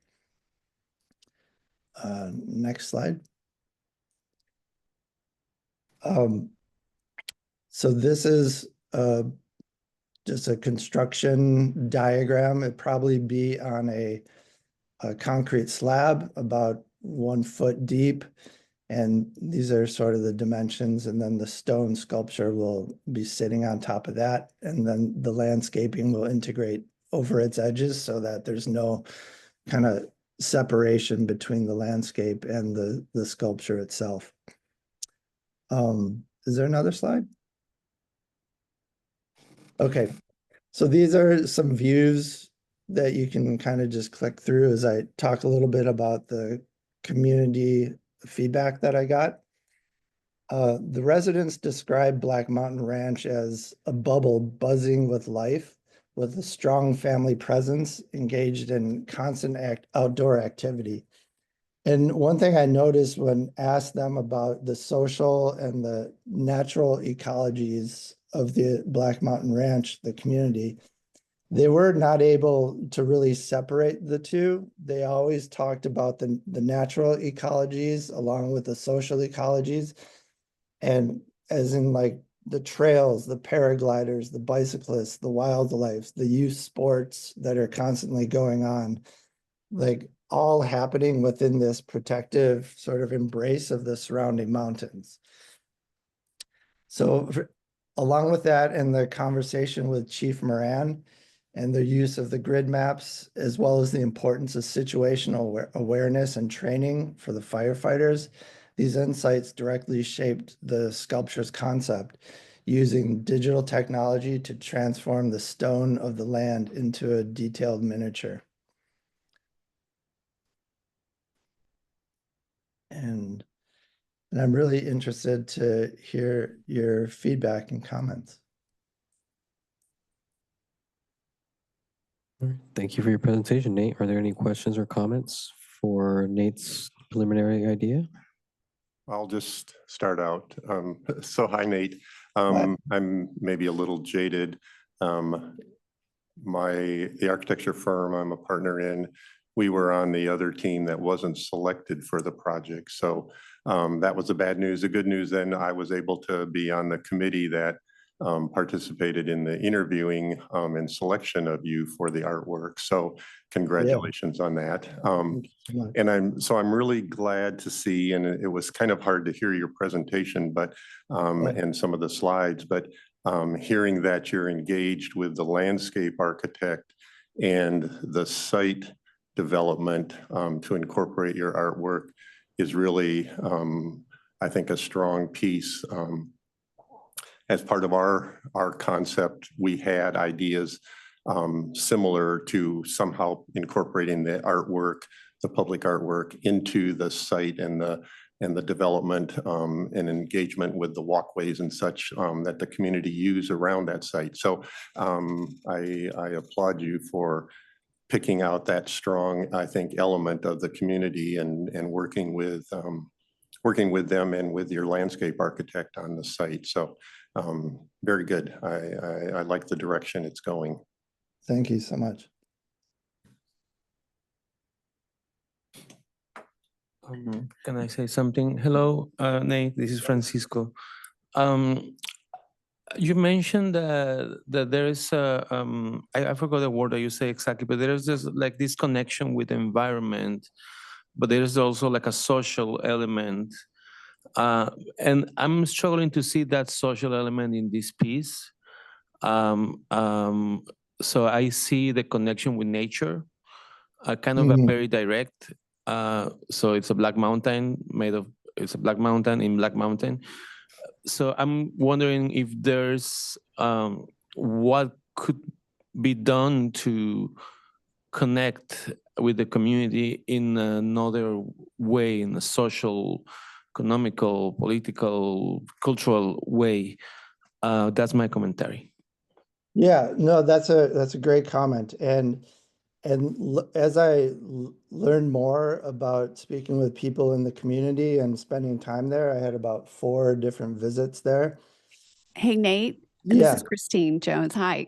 Next slide. So this is just a construction diagram. It'd probably be on a concrete slab about 1 foot deep. And these are sort of the dimensions, and then the stone sculpture will be sitting on top of that. And then the landscaping will integrate over its edges so that there's no kind of separation between the landscape and the sculpture itself. Is there another slide? Okay, so these are some views that you can kind of just click through as I talk a little bit about the community feedback that I got. The residents described Black Mountain Ranch as a bubble buzzing with life, with a strong family presence engaged in constant outdoor activity. And one thing I noticed when asked them about the social and the natural ecologies of the Black Mountain Ranch, the community, they were not able to really separate the two. They always talked about the natural ecologies along with the social ecologies. And as in like the trails, the paragliders, the bicyclists, the wildlife, the youth sports that are constantly going on, like all happening within this protective sort of embrace of the surrounding mountains. So along with that and the conversation with Chief Moran and the use of the grid maps, as well as the importance of situational awareness and training for the firefighters, these insights directly shaped the sculpture's concept, using digital technology to transform the stone of the land into a detailed miniature. And I'm really interested to hear your feedback and comments. All right, thank you for your presentation, Nate. Are there any questions or comments for Nate's preliminary idea? I'll just start out. So hi, Nate. I'm maybe a little jaded. The architecture firm I'm a partner in, we were on the other team that wasn't selected for the project. So that was the bad news. The good news then, I was able to be on the committee that participated in the interviewing and selection of you for the artwork. So congratulations on that. And I'm really glad to see, and it was kind of hard to hear your presentation, but and some of the slides, but hearing that you're engaged with the landscape architect and the site development to incorporate your artwork is really, I think, a strong piece. As part of our concept, we had ideas similar to somehow incorporating the artwork, the public artwork, into the site and the development and engagement with the walkways and such that the community use around that site. So I applaud you for picking out that strong, I think, element of the community and working with them and with your landscape architect on the site. So very good. I like the direction it's going. Thank you so much. Can I say something? Hello, Nate, this is Francisco. Um, You mentioned that there is I forgot the word that you say exactly, but there is this like this connection with the environment, but there is also like a social element. And I'm struggling to see that social element in this piece. Um, um, so I see the connection with nature, kind of a Mhm. very direct. So it's a black mountain it's a black mountain in Black Mountain. So I'm wondering if there's what could be done to connect with the community in another way, in a social, economical, political, cultural way. That's my commentary. Yeah, no, that's a great comment. And as I learned more about speaking with people in the community and spending time there, I had about 4 different visits there. Hey, Nate, this Yeah. is Christine Jones. Hi.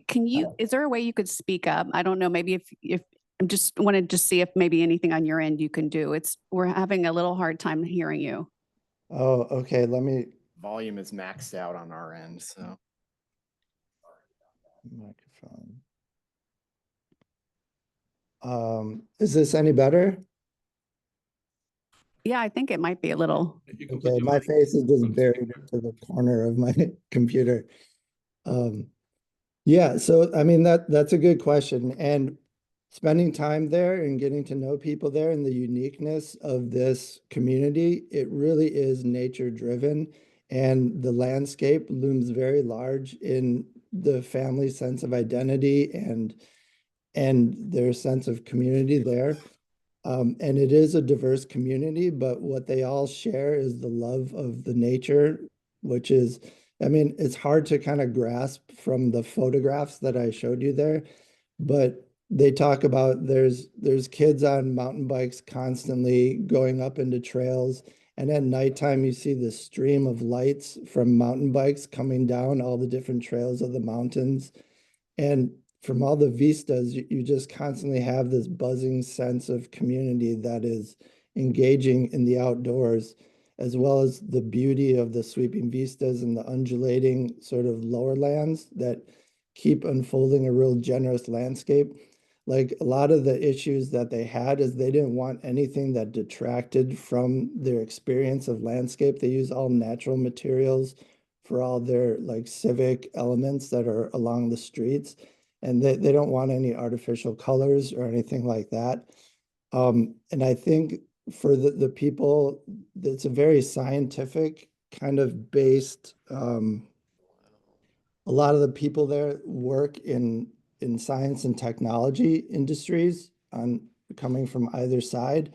Is there a way you could speak up? I don't know, maybe if I'm just wanted to see if maybe anything on your end you can do. We're having a little hard time hearing you. Oh, okay. Let me Volume is maxed out on our end, so. microphone. Is this any better? Yeah, I think it might be a little. Okay, my face is just buried into the corner of my computer. Yeah, so I mean that's a good question. And spending time there and getting to know people there and the uniqueness of this community, it really is nature driven. And the landscape looms very large in the family sense of identity and their sense of community there. And it is a diverse community, but what they all share is the love of the nature, which is, I mean, it's hard to kind of grasp from the photographs that I showed you there, but they talk about there's kids on mountain bikes constantly going up into trails, and at nighttime you see the stream of lights from mountain bikes coming down all the different trails of the mountains. And from all the vistas, you just constantly have this buzzing sense of community that is engaging in the outdoors, as well as the beauty of the sweeping vistas and the undulating sort of lower lands that keep unfolding a real generous landscape. Like a lot of the issues that they had is they didn't want anything that detracted from their experience of landscape. They use all natural materials for all their like civic elements that are along the streets. And they don't want any artificial colors or anything like that. And I think for the people, it's a very scientific kind of based, a lot of the people there work in science and technology industries on coming from either side.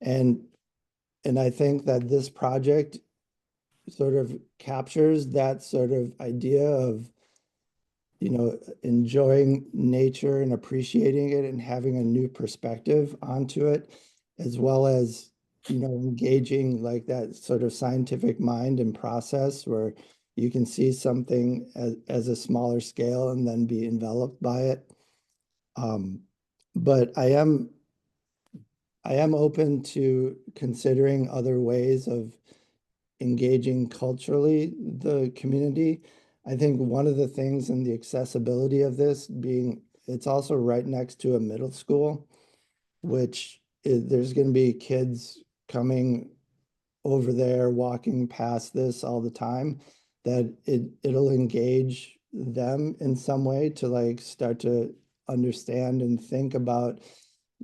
And I think that this project sort of captures that sort of idea of, you know, enjoying nature and appreciating it and having a new perspective onto it, as well as, you know, engaging like that sort of scientific mind and process where you can see something as a smaller scale and then be enveloped by it. But I am open to considering other ways of engaging culturally the community. I think one of the things in the accessibility of this being, it's also right next to a middle school, which there's going to be kids coming over there, walking past this all the time, that it'll engage them in some way to like start to understand and think about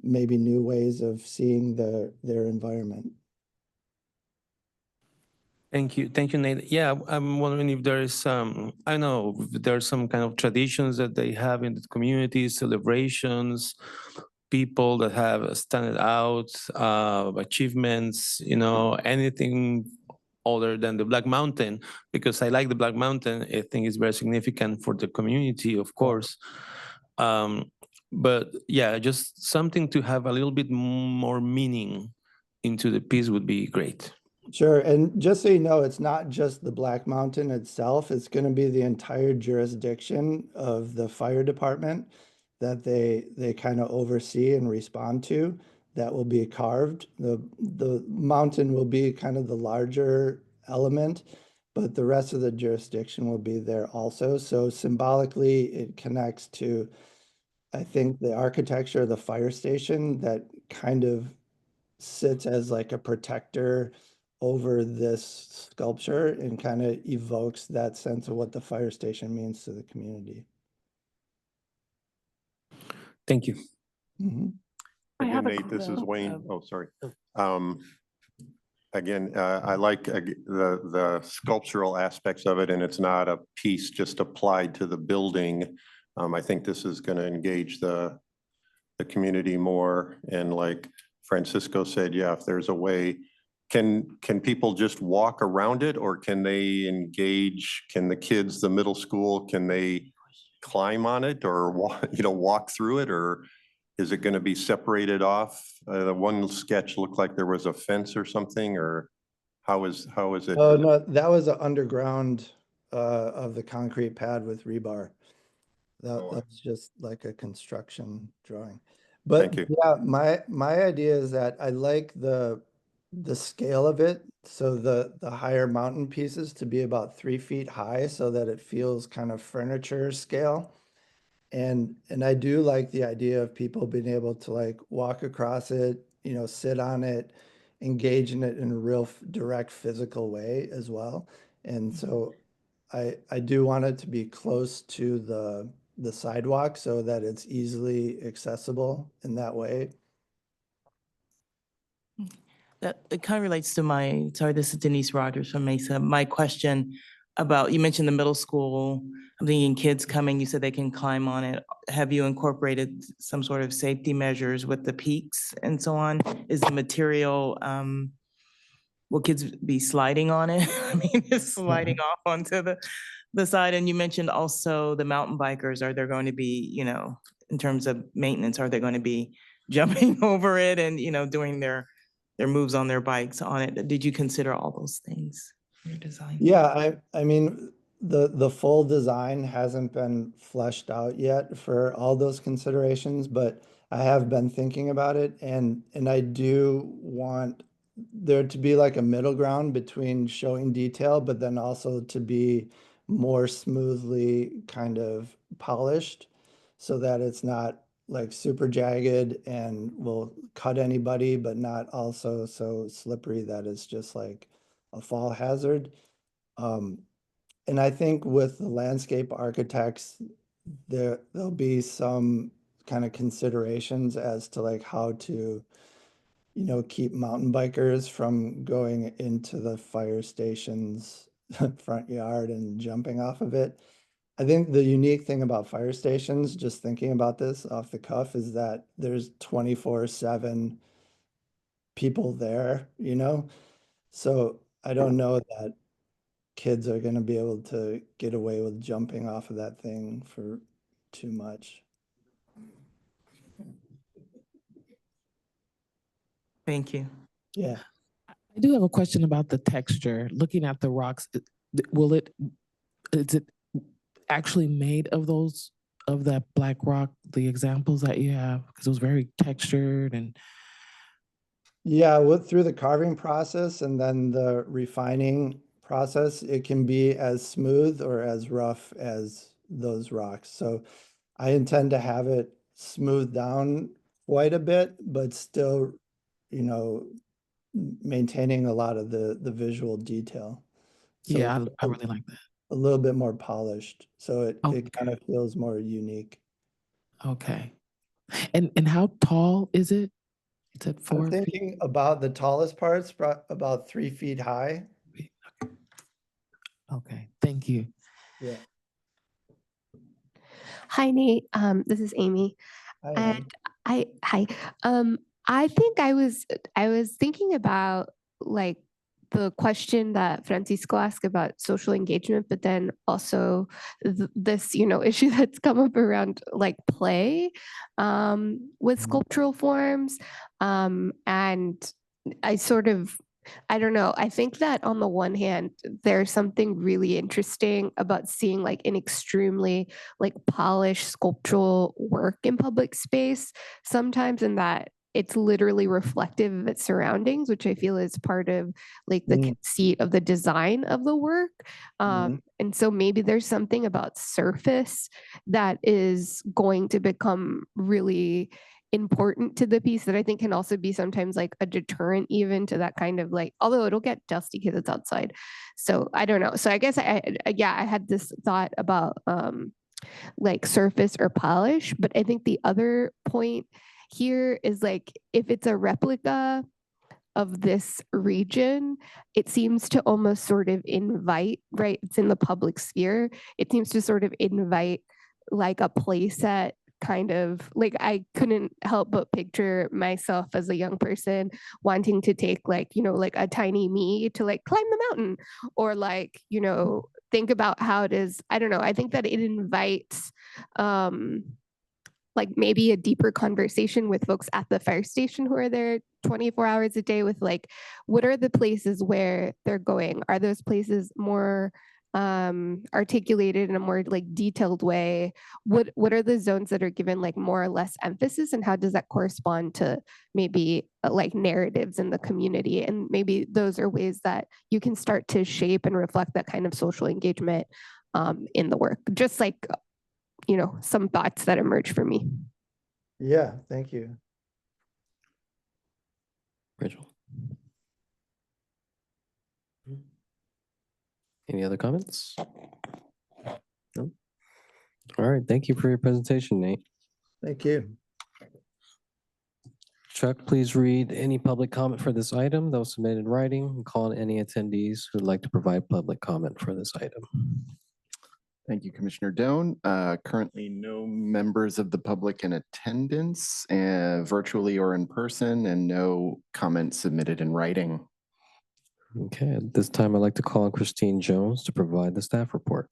maybe new ways of seeing their environment. Thank you, Nate. Yeah, I'm wondering if there is I know there's some kind of traditions that they have in the community, celebrations, people that have stand out, achievements, you know, anything other than the Black Mountain, because I like the Black Mountain. I think it's very significant for the community, of course. But yeah, just something to have a little bit more meaning into the piece would be great. Sure. And just so you know, it's not just the Black Mountain itself. It's going to be the entire jurisdiction of the fire department that they kind of oversee and respond to. that will be carved. The mountain will be kind of the larger element, but the rest of the jurisdiction will be there also. So symbolically, it connects to, I think, the architecture of the fire station that kind of sits as like a protector over this sculpture and kind of evokes that sense of what the fire station means to the community. Thank you. Mhm. I Again, have a Nate, this is que- Wayne. Oh, sorry. Again, I like the sculptural aspects of it, and it's not a piece just applied to the building. I think this is going to engage the community more. And like Francisco said, yeah, if there's a way, can people just walk around it, or can they engage? Can the kids, the middle school, can they climb on it or walk through it, or is it going to be separated off? The one sketch looked like there was a fence or something, or how is it? Oh, no, that was an underground of the concrete pad with rebar. That's just like a construction drawing. But Thank you. yeah, my idea is that I like the scale of it. So the higher mountain pieces to be about 3 feet high so that it feels kind of furniture scale. And I do like the idea of people being able to like walk across it, sit on it, engage in it in a real direct physical way as well. And so I do want it to be close to the sidewalk so that it's easily accessible in that way. That it kind of relates to this is Denise Rogers from Mesa. My question about, you mentioned the middle school, I'm thinking kids coming, you said they can climb on it. Have you incorporated some sort of safety measures with the peaks and so on? Is the material, will kids be sliding on it? I mean, just sliding off onto the side. And you mentioned also the mountain bikers. Are there going to be, in terms of maintenance, are they going to be jumping over it and, doing their moves on their bikes on it? Did you consider all those things in your design? Yeah, I mean, the full design hasn't been fleshed out yet for all those considerations, but I have been thinking about it, and I do want there to be like a middle ground between showing detail, but then also to be more smoothly kind of polished so that it's not like super jagged and will cut anybody, but not also so slippery that it's just like a fall hazard. And I think with the landscape architects, there'll be some kind of considerations as to like how to, keep mountain bikers from going into the fire station's front yard and jumping off of it. I think the unique thing about fire stations, just thinking about this off the cuff, is that there's 24/7 people there, So I don't know that kids are going to be able to get away with jumping off of that thing for too much. Thank you. Yeah. I do have a question about the texture. Looking at the rocks, is it actually made of that black rock, the examples that you have? Because it was very textured and. Yeah, through the carving process and then the refining process, it can be as smooth or as rough as those rocks. So I intend to have it smoothed down quite a bit, but still, maintaining a lot of the visual detail. So Yeah, I really like that. a little bit more polished. So it Okay. kind of feels more unique. Okay. And how tall is it? It's at 4 I'm feet? thinking about the tallest parts, about 3 feet high. Okay, thank you. Yeah. Hi, Nate. This is Amy. Hi, And Ann. I think I was thinking about like the question that Francisco asked about social engagement, but then also this, issue that's come up around like play with sculptural forms. And I don't know. I think that on the one hand, there's something really interesting about seeing like an extremely like polished sculptural work in public space sometimes, in that it's literally reflective of its surroundings, which I feel is part of like the conceit of the design of the work. And so maybe there's something about surface that is going to become really important to the piece that I think can also be sometimes like a deterrent even to that kind of like, although it'll get dusty because it's outside. So I don't know. So I guess I had this thought about like surface or polish, but I think the other point here is like, if it's a replica of this region, it seems to almost sort of invite, right? It's in the public sphere. It seems to sort of invite like a playset kind of like, I couldn't help but picture myself as a young person wanting to take like, you know, like a tiny me to like climb the mountain, or like, you know, think about how it is. I don't know. I think that it invites like maybe a deeper conversation with folks at the fire station who are there 24 hours a day with like, what are the places where they're going? Are those places more articulated in a more like detailed way? What are the zones that are given like more or less emphasis, and how does that correspond to maybe like narratives in the community? And maybe those are ways that you can start to shape and reflect that kind of social engagement in the work. Just like, you know, some thoughts that emerge for me. Yeah, thank you. Rachel. Any other comments? No? All right, thank you for your presentation, Nate. Thank you. Chuck, please read any public comment for this item that was submitted in writing, and call on any attendees who'd like to provide public comment for this item. Thank you, Commissioner Doan. Currently, no members of the public in attendance, virtually or in person, and no comments submitted in writing. Okay, at this time, I'd like to call on Christine Jones to provide the staff report.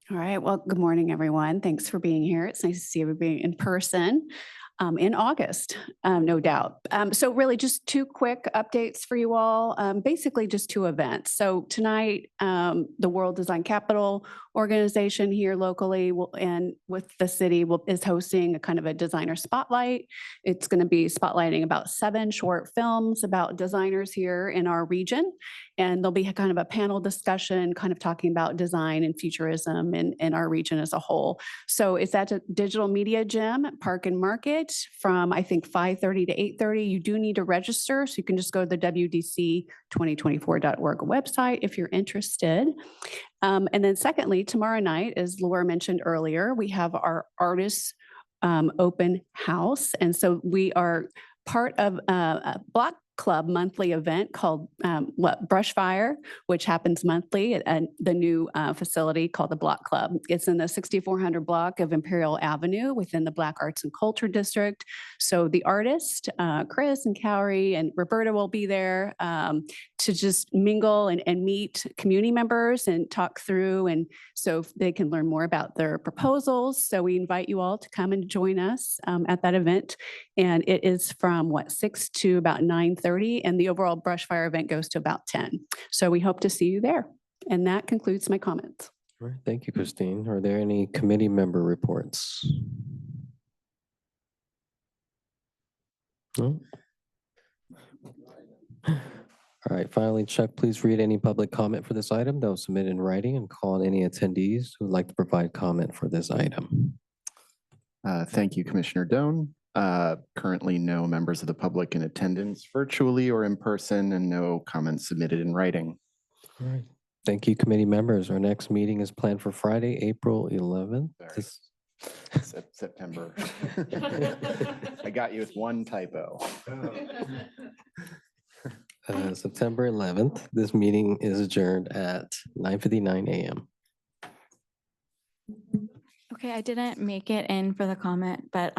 All right. Well, good morning, everyone. Thanks for being here. It's nice to see everybody in person in August, no doubt. So really just two quick updates for you all, basically just two events. So tonight, the World Design Capital organization here locally and with the city is hosting a kind of a designer spotlight. It's going to be spotlighting about 7 short films about designers here in our region. And there'll be kind of a panel discussion kind of talking about design and futurism in our region as a whole. So it's at a Digital Media Gym at Park and Market from I think 5:30 to 8:30. You do need to register, so you can just go to the WDC2024.org website if you're interested. And then secondly, tomorrow night, as Laura mentioned earlier, we have our artists open house. And so we are part of a Block Club monthly event called Brushfire, which happens monthly at the new facility called the Block Club. It's in the 6400 block of Imperial Avenue within the Black Arts and Culture District. So the artist, Chris and Cowrie and Roberta will be there to just mingle and meet community members and talk through, and so they can learn more about their proposals. So we invite you all to come and join us at that event. And it is from 6 to about 9:30, and the overall Brushfire event goes to about 10. So we hope to see you there. And that concludes my comments. All right, thank you, Christine. Are there any committee member reports? No? All right, finally, Chuck, please read any public comment for this item that was submitted in writing, and call on any attendees who would like to provide comment for this item. Thank you, Commissioner Doan. Currently, no members of the public in attendance virtually or in person, and no comments submitted in writing. All right. Thank you, committee members. Our next meeting is planned for Friday, April 11th. September. I got you with one typo. September 11th. This meeting is adjourned at 9:59 a.m. Okay, I didn't make it in for the comment, but